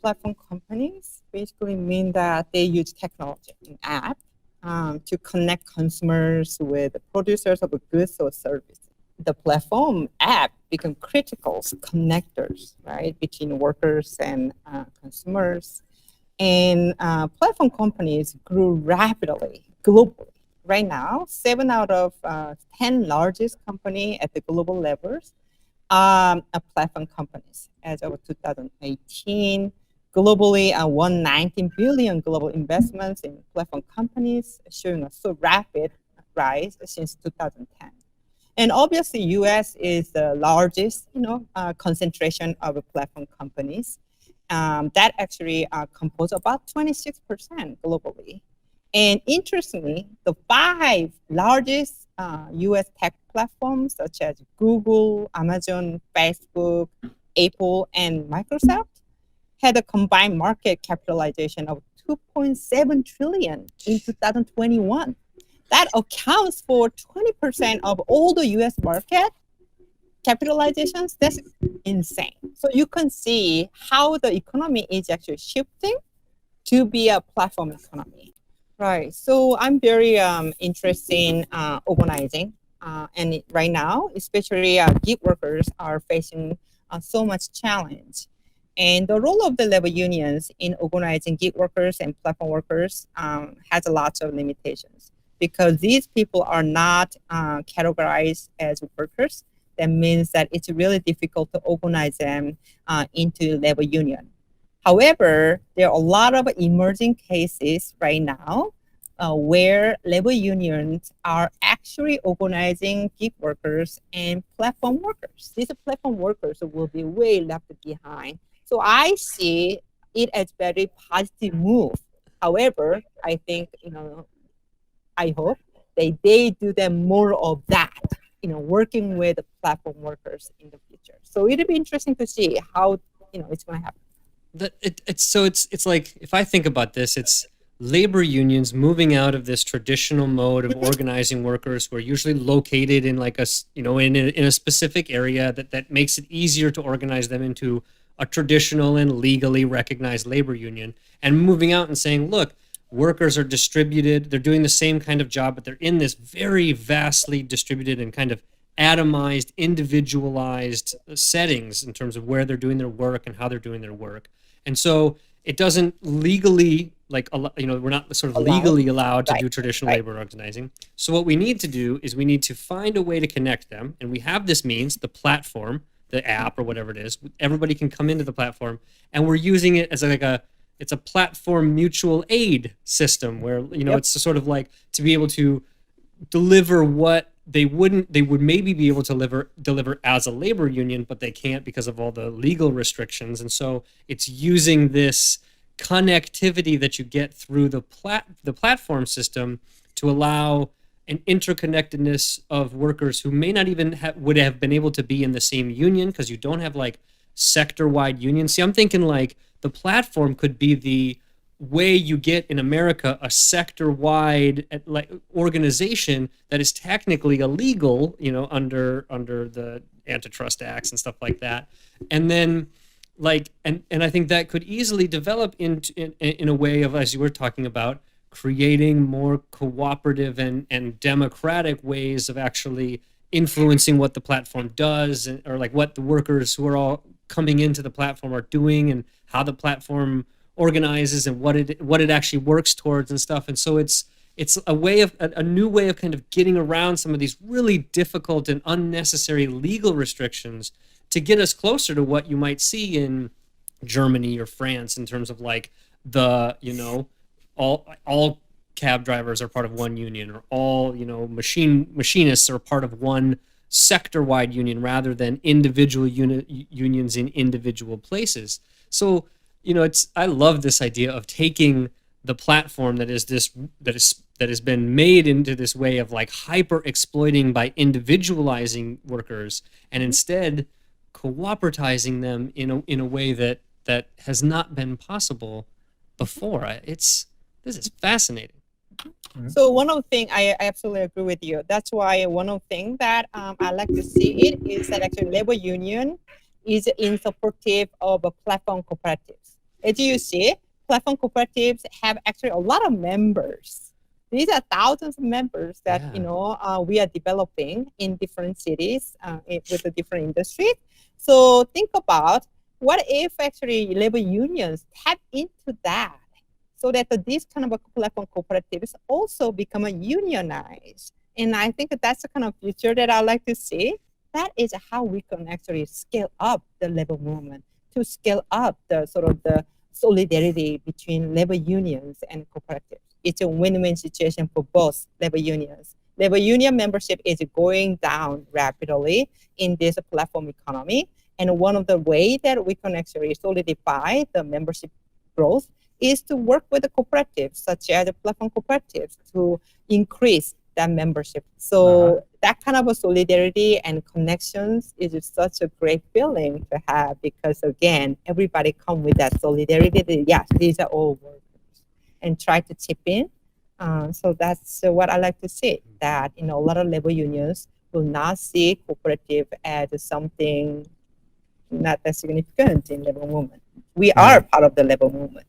platform companies basically mean that they use technology, an app, to connect consumers with producers of goods or services. The platform app become critical connectors, right, between workers and consumers. And platform companies grew rapidly globally. Right now, 7 out of 10 largest company at the global levels are platform companies. As of 2018, globally, 119 billion global investments in platform companies, showing a so rapid rise since 2010. And obviously, U.S. is the largest, concentration of platform companies. That actually compose about 26% globally. And interestingly, the 5 largest U.S. tech platforms, such as Google, Amazon, Facebook, Apple, and Microsoft, had a combined market capitalization of 2.7 trillion in 2021. That accounts for 20% of all the U.S. market capitalizations. That's insane. So you can see how the economy is actually shifting to be a platform economy. Right. So I'm very interested in organizing. And right now, especially gig workers are facing so much challenge. And the role of the labor unions in organizing gig workers and platform workers has a lot of limitations because these people are not categorized as workers. That means that it's really difficult to organize them into labor union. However, there are a lot of emerging cases right now where labor unions are actually organizing gig workers and platform workers. These platform workers will be way left behind. So I see it as very positive move. However, I think, I hope they do them more of that, working with platform workers in the future. So it'll be interesting to see how, it's going to happen. It's like, if I think about this, it's labor unions moving out of this traditional mode of organizing workers who are usually located in like in a specific area that makes it easier to organize them into a traditional and legally recognized labor union, and moving out and saying, look, workers are distributed, they're doing the same kind of job, but they're in this very vastly distributed and kind of atomized, individualized settings in terms of where they're doing their work and how they're doing their work. And so it doesn't legally, we're not sort of legally allowed to do traditional labor organizing. So what we need to do is we need to find a way to connect them. And we have this means, the platform, the app or whatever it is. Everybody can come into the platform, and we're using it as it's a platform mutual aid system where, it's sort of like to be able to deliver what they would maybe be able to deliver as a labor union, but they can't because of all the legal restrictions. And so it's using this connectivity that you get through the platform system to allow an interconnectedness of workers who may not even would have been able to be in the same union, because you don't have like sector-wide unions. See, I'm thinking like the platform could be the way you get in America a sector-wide organization that is technically illegal, under the antitrust acts and stuff like that. And then and I think that could easily develop in a way of, as you were talking about, creating more cooperative and democratic ways of actually influencing what the platform does, or like what the workers who are all coming into the platform are doing, and how the platform organizes and what it actually works towards and stuff. And so it's a new way of kind of getting around some of these really difficult and unnecessary legal restrictions to get us closer to what you might see in Germany or France in terms of like all cab drivers are part of one union, or all machinists are part of one sector-wide union rather than individual unions in individual places. So I love this idea of taking the platform that has been made into this way of like hyper exploiting by individualizing workers, and instead cooperatizing them in a way that has not been possible before. This is fascinating. So one of the things I absolutely agree with you. That's why one of the things that I like to see it is that actually labor union is in supportive of a platform cooperatives. As you see, platform cooperatives have actually a lot of members. These are thousands of members that Yeah. we are developing in different cities with the different industries. So think about what if actually labor unions tap into that, so that these kind of platform cooperatives also become a unionized. And I think that's the kind of future that I like to see. That is how we can actually scale up the labor movement, to scale up the sort of the solidarity between labor unions and cooperatives. It's a win-win situation for both labor unions. Labor union membership is going down rapidly in this platform economy. And one of the ways that we can actually solidify the membership growth is to work with the cooperatives, such as the platform cooperatives, to increase that membership. So that kind of a solidarity and connections is such a great feeling to have, because again, everybody come with that solidarity. That, yes, these are all workers, and try to chip in. So that's what I like to see. That a lot of labor unions will not see cooperative as something not that significant in labor movement. We are Right. part of the labor movement.